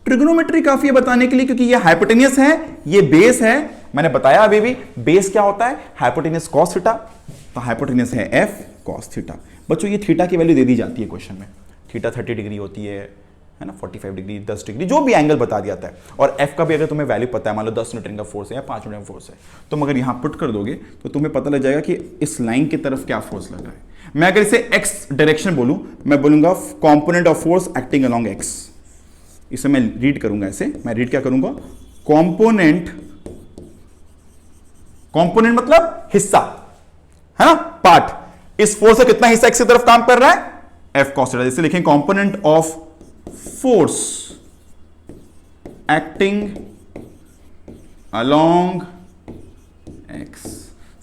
ट्रिग्नोमेट्री काफी है बताने के लिए, क्योंकि ये हाइपोटेन्यूस है, ये बेस है, मैंने बताया अभी भी बेस क्या होता है, हाइपोटेन्यूस कॉस थीटा, तो हाइपोटेन्यूस है एफ कॉस थीटा। बच्चों ये थीटा की वैल्यू दे दी जाती है क्वेश्चन में, थीटा 30 डिग्री होती है ना, 45 डिग्री, 10 डिग्री, जो भी एंगल बता दिया जाता है। और एफ का भी अगर तुम्हें वैल्यू पता है, मान लो 10 न्यूटन का फोर्स है या 5 न्यूटन का फोर्स है, तुम अगर यहां पुट कर दोगे तो तुम्हें पता लग जाएगा कि इस लाइन की तरफ क्या फोर्स लग रहा है। मैं अगर इसे एक्स डायरेक्शन बोलूं, मैं बोलूंगा component of force acting along x, इसे मैं रीड करूंगा ऐसे, मैं रीड क्या करूंगा, कंपोनेंट, कंपोनेंट मतलब हिस्सा है ना, पार्ट, इस फोर्स का कितना हिस्सा एक्स की तरफ काम कर रहा है, एफ कॉस थीटा। जैसे लिखें component of force acting along x.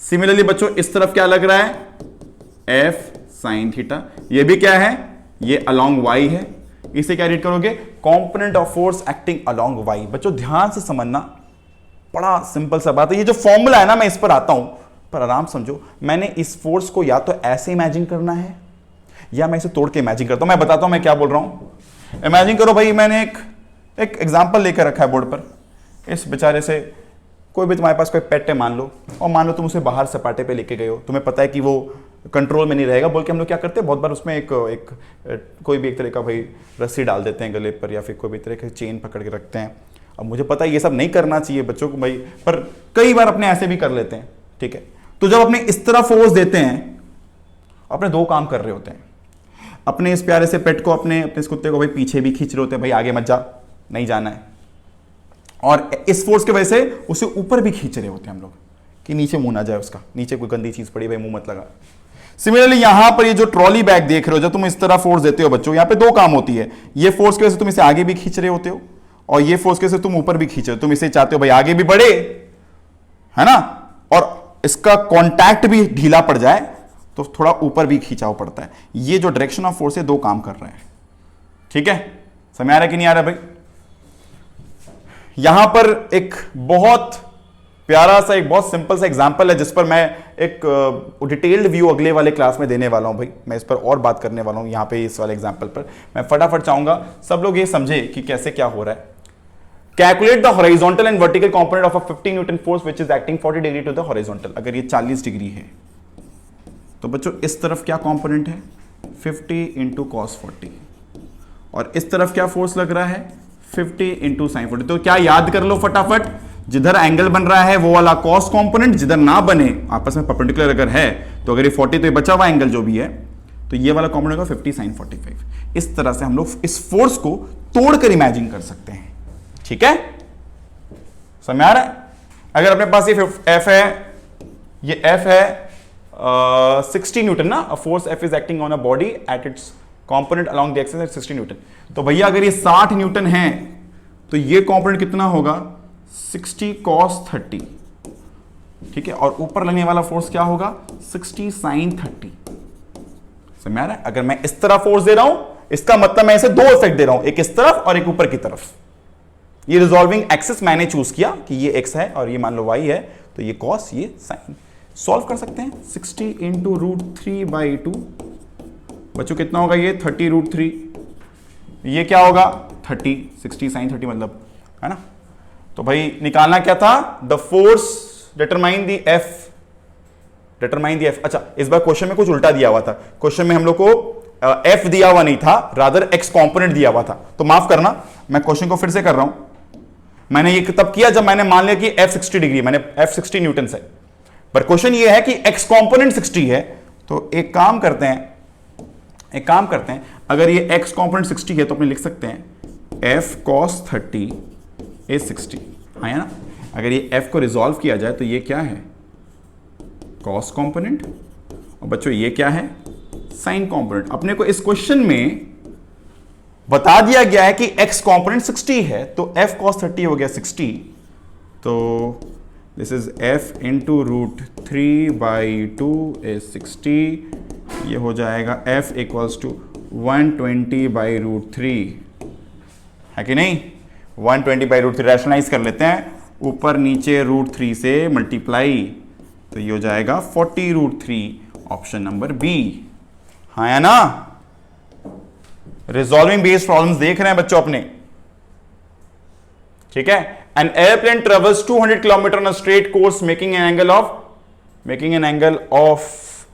Similarly बच्चों इस तरफ क्या लग रहा है, एफ साइन थीटा, ये भी क्या है, ये अलोंग वाई है, इसे क्या रीड करोगे, component of force acting along Y. बच्चों ध्यान से समझना, बड़ा सिंपल सा बात है, ये जो फॉर्मूला है ना, मैं इस पर आता हूं, पर आराम समझो, मैंने इस फोर्स को या तो ऐसे इमेजिन करना है या मैं इसे तोड़ के इमेजिन करता हूं। मैं बताता हूं मैं क्या बोल रहा हूं। इमेजिन करो भाई, मैंने एक एग्जांपल लेकर रखा है बोर्ड पर, इस बेचारे से, कोई भी तुम्हारे पास कोई पेट है मान लो, और मान लो तुम उसे बाहर सपाटे पे लेके गए हो, तुम्हें पता है कि वो कंट्रोल में नहीं रहेगा, बोल के हम लोग क्या करते हैं, बहुत बार उसमें एक कोई भी एक तरह का भाई रस्सी डाल देते हैं गले पर, या फिर कोई भी तरह की चेन पकड़ के रखते हैं। अब मुझे पता है ये सब नहीं करना चाहिए बच्चों को भाई, पर कई बार अपने ऐसे भी कर लेते हैं। ठीक है, तो जब अपने इस तरह फोर्स देते हैं, अपने दो काम कर रहे होते हैं, अपने इस प्यारे से पेट को, अपने इस कुत्ते को भाई पीछे भी खींच रहे होते हैं, भाई आगे मत जा, नहीं जाना है, और इस फोर्स की वजह से उसे ऊपर भी खींच रहे होते हैं हम लोग कि नीचे मुंह ना जाए उसका, नीचे कोई गंदी चीज पड़ी भाई मुंह मत लगा। सिमिलरली यहां पर ये जो ट्रॉली बैग देख रहे हो, जब तुम इस तरह फोर्स देते हो बच्चों, यहां पे दो काम होती है, ये फोर्स की वजह से तुम इसे आगे भी खींच रहे होते हो, और ये फोर्स की वजह से तुम ऊपर भी खींच रहे हो, तुम इसे चाहते हो भाई आगे भी बढ़े, है ना, और इसका कॉन्टैक्ट भी ढीला पड़ जाए तो थोड़ा ऊपर भी खींचाव पड़ता है। ये जो डायरेक्शन ऑफ फोर्स है, दो काम कर रहे हैं। ठीक है, समझ आ रहा है कि नहीं आ रहा भाई। यहां पर एक बहुत प्यारा सा, एक बहुत सिंपल सा एग्जांपल है, जिस पर मैं एक डिटेल्ड व्यू अगले वाले क्लास में देने वाला हूं भाई, मैं इस पर और बात करने वाला हूं। यहां पे इस वाले एग्जांपल पर मैं फटाफट चाहूंगा सब लोग ये समझे कि कैसे क्या हो रहा है। Calculate the horizontal and vertical component of a 50 newton force which is acting 40 degree to the horizontal. अगर ये 40 डिग्री है तो बच्चों इस तरफ क्या कंपोनेंट है, 50 इंटू कॉस 40, और इस तरफ क्या फोर्स लग रहा है, 50 इंटू साइन 40। तो क्या याद कर लो फटाफट, जिधर एंगल बन रहा है वो वाला कॉस कंपोनेंट, जिधर ना बने आपस में परपेंडिकुलर अगर है तो अगर ये 40 तो ये बचा हुआ एंगल जो भी है, तो ये वाला कंपोनेंट होगा 50 साइन 45। इस तरह से हम लोग इस फोर्स को तोड़कर इमेजिन कर सकते हैं। ठीक है, समझ आ रहा है। अगर अपने पास ये एफ है, ये एफ है 60 न्यूटन ना, force F is acting on a body at its component along the axis at 60 Newton. तो भैया अगर ये 60 न्यूटन है तो ये कंपोनेंट कितना होगा, 60 cos 30। ठीक है, और ऊपर लगने वाला फोर्स क्या होगा, 60 sin 30। समझ आ रहा है। अगर मैं इस तरह फोर्स दे रहा हूं, इसका मतलब मैं इसे दो इफेक्ट दे रहा हूं, एक इस तरफ और एक ऊपर की तरफ। ये रिजॉल्विंग एक्सिस मैंने चूज किया कि ये x है और ये मान लो y है, तो ये cos, ये sin। सॉल्व कर सकते हैं, 60 इंटू √3/2 बच्चों कितना होगा, ये 30√3, ये क्या होगा 30, 60 sin 30 मतलब, है ना। तो भाई निकालना क्या था, the force determine the F, determine the F. अच्छा, इस बार क्वेश्चन में कुछ उल्टा दिया हुआ था, क्वेश्चन में हम लोग को एफ दिया हुआ नहीं था, रादर एक्स कंपोनेंट दिया हुआ था। तो माफ करना, मैं क्वेश्चन को फिर से कर रहा हूं। मैंने ये तब किया जब मैंने मान लिया कि एफ 60 डिग्री, मैंने एफ 60 न्यूटन से, पर क्वेश्चन ये है कि एक्स कंपोनेंट 60 है। तो एक काम करते हैं, अगर ये एक्स कंपोनेंट 60 है तो अपने लिख सकते हैं एफ कॉस 30 इज 60, हाँ है ना। अगर ये एफ को रिजॉल्व किया जाए तो ये क्या है, कॉस कंपोनेंट, और बच्चों ये क्या है, साइन कंपोनेंट। अपने को इस क्वेश्चन में बता दिया गया है कि x कंपोनेंट 60 है, तो f cos 30 हो गया 60, तो this is f into root 3/2 is 60, ये हो जाएगा f इक्वल्स टू 120/√3, है कि नहीं। 120/√3 रैशनलाइज कर लेते हैं, ऊपर नीचे √3 से मल्टीप्लाई, तो ये हो जाएगा 40√3, ऑप्शन नंबर बी, हाँ या ना। रिजॉल्विंग बेस्ड प्रॉब्लम्स देख रहे हैं बच्चों अपने, ठीक है। An airplane travels 200 kilometre on a straight course making an angle of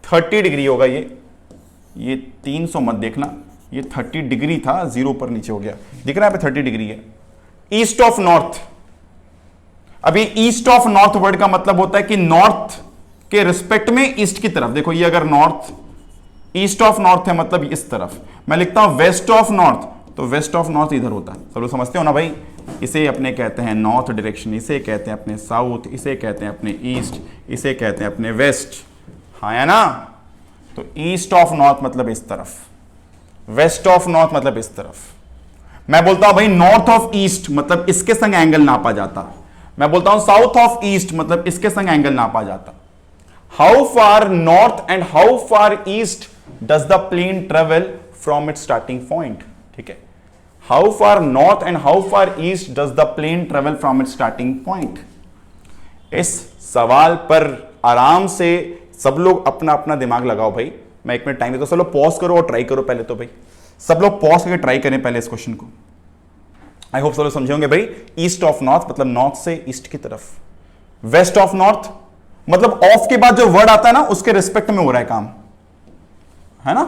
30 degree होगा। ये 300 मत देखना, ये 30 डिग्री था, 0 पर नीचे हो गया, दिख रहा है पे 30 डिग्री है। ईस्ट ऑफ नॉर्थ, अभी ईस्ट ऑफ नॉर्थ वर्ड का मतलब होता है कि नॉर्थ के रिस्पेक्ट में ईस्ट की तरफ। देखो ये अगर नॉर्थ, ईस्ट ऑफ नॉर्थ है मतलब इस तरफ, मैं लिखता हूं वेस्ट ऑफ नॉर्थ, तो वेस्ट ऑफ नॉर्थ इधर होता है, सब लोग समझते हो ना भाई। इसे अपने कहते हैं नॉर्थ डायरेक्शन, इसे कहते हैं अपने साउथ, इसे कहते हैं अपने ईस्ट, इसे कहते हैं अपने वेस्ट, हाँ या ना। तो ईस्ट ऑफ नॉर्थ मतलब इस तरफ, वेस्ट ऑफ नॉर्थ मतलब इस तरफ। मैं बोलता हूं भाई नॉर्थ ऑफ ईस्ट मतलब इसके संग एंगल नापा जाता, मैं बोलता हूं साउथ ऑफ ईस्ट मतलब इसके संग एंगल नापा जाता। How far north and how far east does the plane travel from its starting point, ठीक है। How far north and how far east does the plane travel from its starting point. इस सवाल पर आराम से सब लोग अपना अपना दिमाग लगाओ भाई, मैं 1 मिनट टाइम देता हूं, सब लोग पॉज करो और ट्राई करो पहले। तो भाई सब लोग पॉज करके ट्राई करें पहले इस क्वेश्चन को। आई होप सब लोग समझे होंगे भाई। ईस्ट ऑफ नॉर्थ मतलब नॉर्थ से ईस्ट की तरफ, वेस्ट ऑफ नॉर्थ मतलब ऑफ के बाद जो वर्ड आता है ना उसके रिस्पेक्ट में हो रहा है काम, है ना।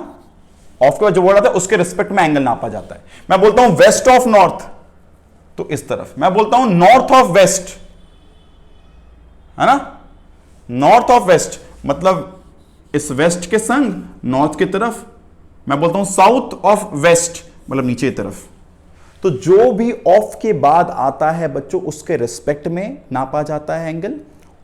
ऑफ के बाद जो वर्ड आता है उसके रिस्पेक्ट में एंगल नापा जाता है। मैं बोलता हूं वेस्ट ऑफ नॉर्थ तो इस तरफ, मैं बोलता हूं नॉर्थ ऑफ वेस्ट, है ना। नॉर्थ ऑफ वेस्ट मतलब इस वेस्ट के संग नॉर्थ की तरफ। मैं बोलता हूं साउथ ऑफ वेस्ट मतलब नीचे की तरफ। तो जो भी ऑफ के बाद आता है बच्चों उसके रिस्पेक्ट में नापा जाता है एंगल।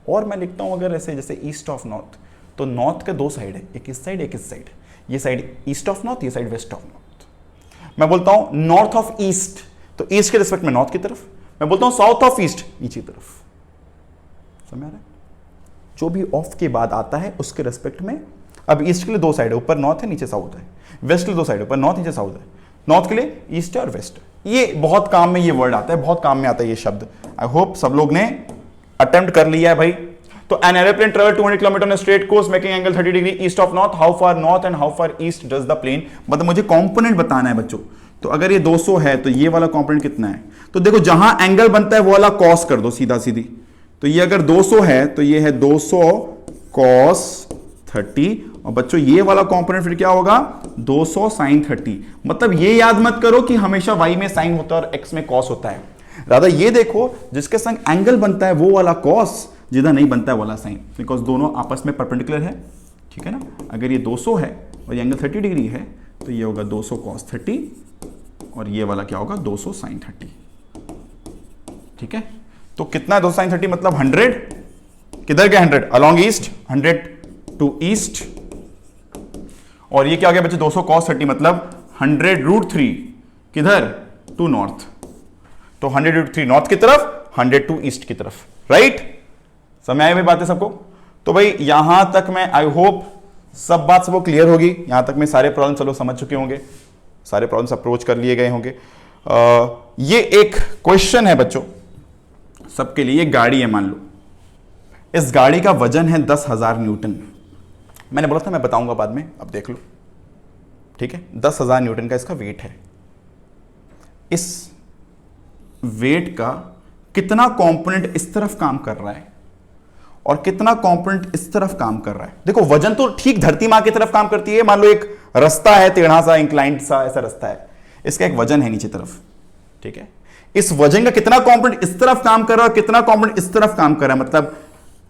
और मैं लिखता हूं अगर ऐसे जैसे ईस्ट ऑफ नॉर्थ, तो नॉर्थ के 2 साइड है, एक इस साइड एक इस साइड, ये साइड ईस्ट ऑफ नॉर्थ, ये साइड वेस्ट ऑफ नॉर्थ। मैं बोलता हूं नॉर्थ ऑफ ईस्ट तो ईस्ट के रिस्पेक्ट में नॉर्थ की तरफ। मैं बोलता हूं साउथ ऑफ ईस्ट नीचे की तरफ। समझ आ रहा है। जो भी ऑफ के बाद आता है उसके रिस्पेक्ट में, अब ईस्ट के लिए 2 साइड है, ऊपर नॉर्थ है नीचे साउथ है, वेस्ट के लिए 2 साइड है, ऊपर नॉर्थ नीचे साउथ है, नॉर्थ के लिए ईस्ट है और वेस्ट। ये बहुत काम में ये वर्ड आता है, बहुत काम में आता है ये शब्द। आई होप सब लोग ने अटेम्प्ट कर लिया है भाई। तो an aeroplane travel 200 kilometre on straight course making angle 30 degree east of north, how far north and how far east does the plane. मतलब मुझे कंपोनेंट बताना है बच्चों। तो अगर ये 200 है तो ये वाला कंपोनेंट कितना है, तो देखो जहां एंगल बनता है वो वाला कॉस कर दो सीधा सीधी। तो ये अगर 200 है तो ये है 200 cos 30, और बच्चों ये वाला कंपोनेंट फिर क्या होगा 200 sin 30। मतलब ये याद मत करो कि हमेशा y में साइन होता है और x में cos होता है, राधा ये देखो जिसके संग एंगल बनता है वो वाला cos, जिधर नहीं बनता है वाला साइन, बिकॉज दोनों आपस में परपेंडिकुलर है, ठीक है ना। अगर ये 200 है और ये एंगल 30 डिग्री है तो ये होगा 200 cos 30 और ये वाला क्या होगा 200 sin 30, ठीक है। तो कितना 200 sin 30 मतलब 100, किधर गया 100 अलॉन्ग ईस्ट, 100 टू ईस्ट। और ये क्या हो गया बच्चे 200 cos 30 मतलब 100√3 किधर टू नॉर्थ। तो 100√3 नॉर्थ की तरफ, 100 टू ईस्ट की तरफ, राइट। समझ आई भाई बातें सबको। तो भाई यहां तक मैं आई होप सब बात सबको क्लियर होगी। यहां तक में सारे प्रॉब्लम चलो समझ चुके होंगे, सारे प्रॉब्लम्स अप्रोच कर लिए गए होंगे। ये एक क्वेश्चन है बच्चों सबके लिए। गाड़ी है मान लो, इस गाड़ी का वजन है 10,000 न्यूटन। मैंने बोला था मैं बताऊंगा बाद में, अब देख लो, ठीक है। 10,000 न्यूटन का इसका वेट है। इस वेट का कितना कंपोनेंट इस तरफ काम कर रहा है और कितना कंपोनेंट इस तरफ काम कर रहा है। देखो वजन तो ठीक धरती मां की तरफ काम करती है। मान लो एक रास्ता है, टेढ़ा सा इंक्लाइंड सा ऐसा रास्ता है, इसका एक वजन है नीचे तरफ, ठीक है। इस वजन का कितना कंपोनेंट इस तरफ काम कर रहा है और कितना कंपोनेंट इस तरफ काम कर रहा है, मतलब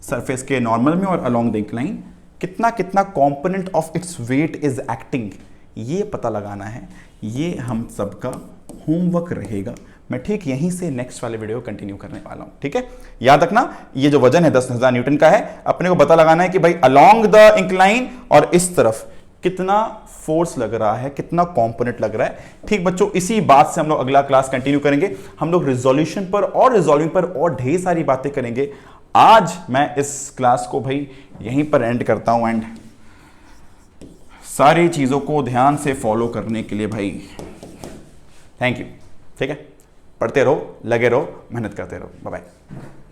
सरफेस के नॉर्मल में और अलोंग द इंक्लाइन, कितना कितना component of its weight is acting, ये पता लगाना है। ये हम सबका होमवर्क रहेगा। मैं ठीक यहीं से नेक्स्ट वाले वीडियो कंटिन्यू करने वाला हूं, ठीक है। याद रखना ये जो वजन है 10,000 न्यूटन का है, अपने को पता लगाना है कि भाई अलोंग द इंक्लाइन और इस तरफ कितना फोर्स लग रहा है, कितना कंपोनेंट लग रहा है। ठीक बच्चों, इसी बात से हम लोग अगला क्लास कंटिन्यू करेंगे। हम लोग रिजोल्यूशन पर और रिजॉल्विंग पर और ढेर सारी बातें करेंगे। आज मैं इस क्लास को भाई यहीं पर एंड करता हूं एंड सारी चीजों को ध्यान से फॉलो करने के लिए भाई थैंक यू, ठीक है। पढ़ते रहो, लगे रहो, मेहनत करते रहो। Bye bye.